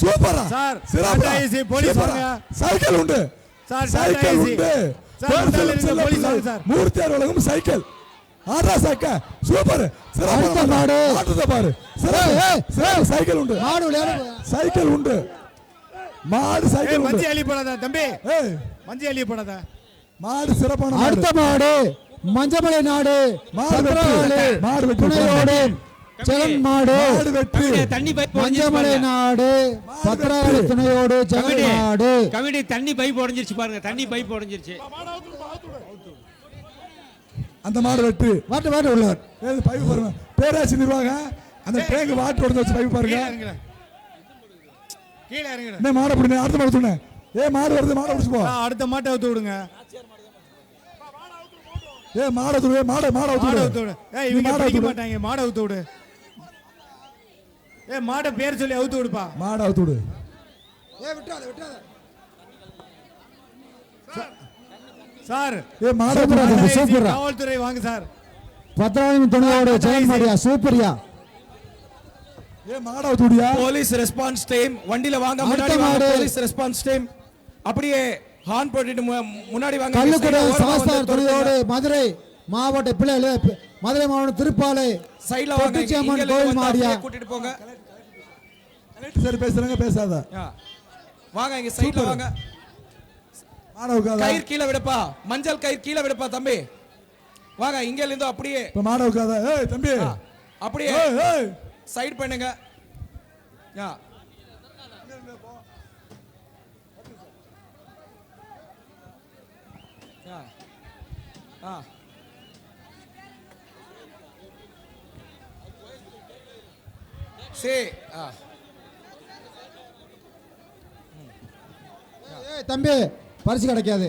சூப்பரா சார் சிறப்பா போலீஸ் வாங்க சைக்கிள் உண்டு சார் சைக்கிள் உண்டு சார் மூர்த்தியார் உலகம் சைக்கிள் ஆடா சக்க சூப்பர் சிறப்பா மாடு ஆட்டத பாரு சைக்கிள் உண்டு மாடு விளையாடு சைக்கிள் உண்டு மாடு சைக்கிள் உண்டு மஞ்சி அள்ளி போடாத தம்பி மஞ்சி அள்ளி போடாத மாடு சிறப்பான அடுத்த மாடு மஞ்சமலை நாடு மாடு துணையோடு ஜெகன் மாடு வெற்றி தண்ணி பைப் மஞ்சமலை நாடு பத்திராளி துணையோடு ஜெகன் மாடு கமிட்டி தண்ணி பைப் உடைஞ்சிருச்சு பாருங்க தண்ணி பைப் உடைஞ்சிருச்சு அந்த மாடு வெற்றி வாட்டு உள்ளவர் பைப் பாருங்க பேராட்சி நிர்வாகம் அந்த டேங்க் வாட்டர் உடைஞ்சு வச்சு பைப் பாருங்க கீழே இறங்குங்க என்ன மாடை பிடிங்க அடுத்த மாடு சொன்னேன் மாடு வருது மாடை பிடிச்சு போ அடுத்த மாட்டை அவுத்து விடுங்க மாடை தூடு மாடை அவுத்து விடு இவங்க பிடிக்க மாட்டாங்க மாடை அவுத்து விடு மாடை பேர் சொல்லி அவுத்து விடுப்பா மாடை அவுத்து விடு விட்டாத சார் மாடை சூப்பர் காவல்துறை வாங்க சார் பத்திராளி துணையோடு ஜெகன் மாடியா சூப்பரியா மாடை அவுத்து விடியா போலீஸ் ரெஸ்பான்ஸ் டீம் வண்டில வாங்க முன்னாடி வாங்க போலீஸ் ரெஸ்பான்ஸ் டீம் அப்படியே ஹார்ன் போட்டுட்டு முன்னாடி வாங்க கல்லுக்கடை சாஸ்தார் துணையோடு மதுரை மாவட்ட பிள்ளைகளே மதுரை மாவட்டம் திருப்பாலை சைடுல வாங்க இங்க கோயில் மாடியா கூட்டிட்டு போங்க சரி பேசுறாங்க பேசாத வாங்க இங்க சைடுல வாங்க மாடவுக்காத கயிறு கீழ விடுப்பா மஞ்சள் கயிறு கீழ விடுப்பா தம்பி வாங்க இங்க இருந்து அப்படியே இப்ப மாடவுக்காத தம்பி அப்படியே சைடு பண்ணுங்க தம்பி பரிசு கிடைக்காது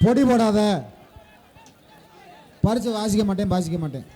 பொடி போடாத பரிசு வாசிக்க மாட்டேன்